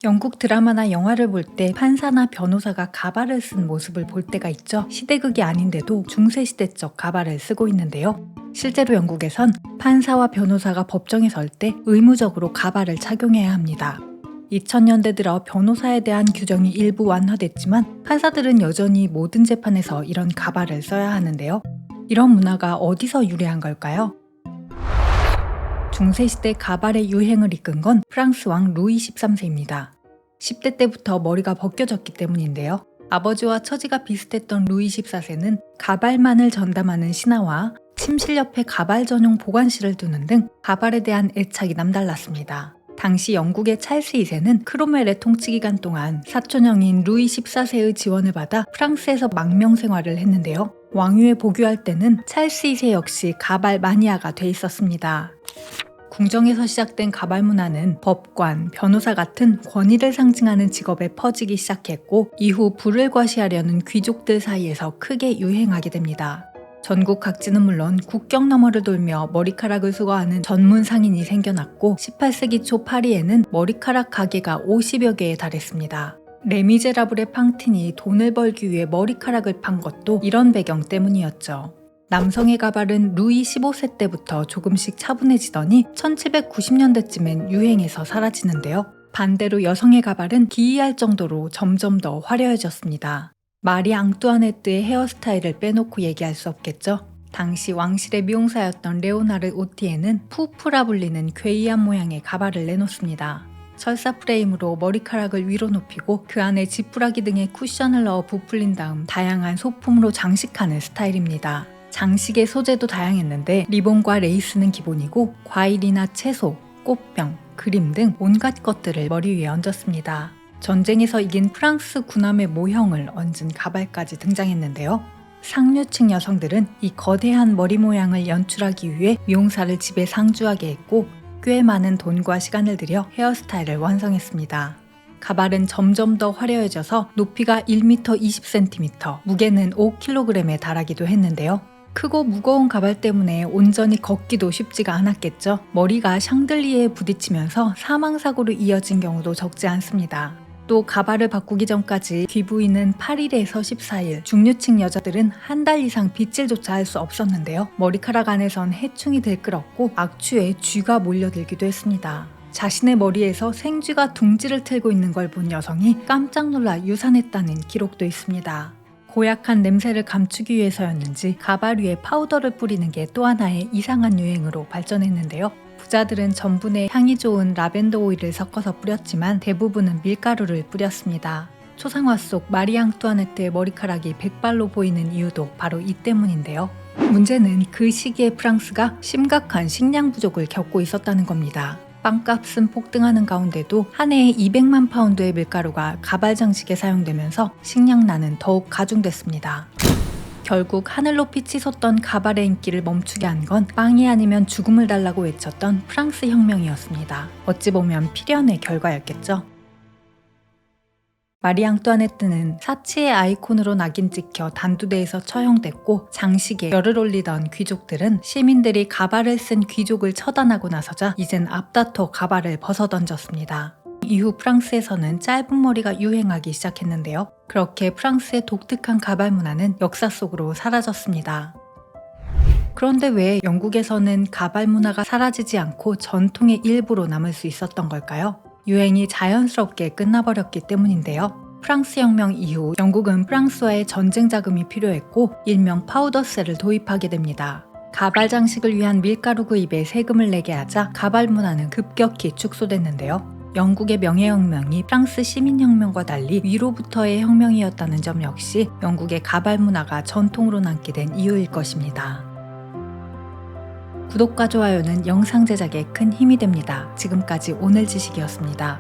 영국 드라마나 영화를 볼 때 판사나 변호사가 가발을 쓴 모습을 볼 때가 있죠. 시대극이 아닌데도 중세시대적 가발을 쓰고 있는데요. 실제로 영국에선 판사와 변호사가 법정에 설 때 의무적으로 가발을 착용해야 합니다. 2000년대 들어 변호사에 대한 규정이 일부 완화됐지만 판사들은 여전히 모든 재판에서 이런 가발을 써야 하는데요. 이런 문화가 어디서 유래한 걸까요? 중세시대 가발의 유행을 이끈 건 프랑스 왕 루이 13세입니다. 10대 때부터 머리가 벗겨졌기 때문인데요. 아버지와 처지가 비슷했던 루이 14세는 가발만을 전담하는 신하와 침실 옆에 가발 전용 보관실을 두는 등 가발에 대한 애착이 남달랐습니다. 당시 영국의 찰스 2세는 크롬웰의 통치 기간 동안 사촌형인 루이 14세의 지원을 받아 프랑스에서 망명 생활을 했는데요. 왕위에 복유할 때는 찰스 2세 역시 가발 마니아가 돼 있었습니다. 궁정에서 시작된 가발 문화는 법관, 변호사 같은 권위를 상징하는 직업에 퍼지기 시작했고 이후 부를 과시하려는 귀족들 사이에서 크게 유행하게 됩니다. 전국 각지는 물론 국경 너머를 돌며 머리카락을 수거하는 전문 상인이 생겨났고 18세기 초 파리에는 머리카락 가게가 50여 개에 달했습니다. 레미제라블의 팡틴이 돈을 벌기 위해 머리카락을 판 것도 이런 배경 때문이었죠. 남성의 가발은 루이 15세 때부터 조금씩 차분해지더니 1790년대쯤엔 유행에서 사라지는데요. 반대로 여성의 가발은 기이할 정도로 점점 더 화려해졌습니다. 마리 앙뚜아네트의 헤어스타일을 빼놓고 얘기할 수 없겠죠. 당시 왕실의 미용사였던 레오나르 오티에는 푸프라 불리는 괴이한 모양의 가발을 내놓습니다. 철사 프레임으로 머리카락을 위로 높이고 그 안에 지푸라기 등의 쿠션을 넣어 부풀린 다음 다양한 소품으로 장식하는 스타일입니다. 장식의 소재도 다양했는데 리본과 레이스는 기본이고 과일이나 채소, 꽃병, 그림 등 온갖 것들을 머리 위에 얹었습니다. 전쟁에서 이긴 프랑스 군함의 모형을 얹은 가발까지 등장했는데요. 상류층 여성들은 이 거대한 머리 모양을 연출하기 위해 미용사를 집에 상주하게 했고 꽤 많은 돈과 시간을 들여 헤어스타일을 완성했습니다. 가발은 점점 더 화려해져서 높이가 1m 20cm, 무게는 5kg에 달하기도 했는데요. 크고 무거운 가발 때문에 온전히 걷기도 쉽지가 않았겠죠. 머리가 샹들리에에 부딪히면서 사망사고로 이어진 경우도 적지 않습니다. 또 가발을 바꾸기 전까지 귀 부위는 8일에서 14일, 중류층 여자들은 한 달 이상 빗질조차 할 수 없었는데요. 머리카락 안에선 해충이 들끓었고 악취에 쥐가 몰려들기도 했습니다. 자신의 머리에서 생쥐가 둥지를 틀고 있는 걸 본 여성이 깜짝 놀라 유산했다는 기록도 있습니다. 고약한 냄새를 감추기 위해서였는지 가발 위에 파우더를 뿌리는 게 또 하나의 이상한 유행으로 발전했는데요. 부자들은 전분에 향이 좋은 라벤더 오일을 섞어서 뿌렸지만 대부분은 밀가루를 뿌렸습니다. 초상화 속 마리 앙뚜아네트의 머리카락이 백발로 보이는 이유도 바로 이 때문인데요. 문제는 그 시기에 프랑스가 심각한 식량 부족을 겪고 있었다는 겁니다. 빵값은 폭등하는 가운데도 한 해에 200만 파운드의 밀가루가 가발 장식에 사용되면서 식량난은 더욱 가중됐습니다. 결국 하늘 높이 치솟던 가발의 인기를 멈추게 한 건 빵이 아니면 죽음을 달라고 외쳤던 프랑스 혁명이었습니다. 어찌 보면 필연의 결과였겠죠. 마리 앙뚜아네트는 사치의 아이콘으로 낙인 찍혀 단두대에서 처형됐고 장식에 열을 올리던 귀족들은 시민들이 가발을 쓴 귀족을 처단하고 나서자 이젠 앞다퉈 가발을 벗어던졌습니다. 이후 프랑스에서는 짧은 머리가 유행하기 시작했는데요. 그렇게 프랑스의 독특한 가발 문화는 역사 속으로 사라졌습니다. 그런데 왜 영국에서는 가발 문화가 사라지지 않고 전통의 일부로 남을 수 있었던 걸까요? 유행이 자연스럽게 끝나버렸기 때문인데요. 프랑스 혁명 이후 영국은 프랑스와의 전쟁 자금이 필요했고 일명 파우더세를 도입하게 됩니다. 가발 장식을 위한 밀가루 구입에 세금을 내게 하자 가발 문화는 급격히 축소됐는데요. 영국의 명예혁명이 프랑스 시민혁명과 달리 위로부터의 혁명이었다는 점 역시 영국의 가발 문화가 전통으로 남게 된 이유일 것입니다. 구독과 좋아요는 영상 제작에 큰 힘이 됩니다. 지금까지 오늘 지식이었습니다.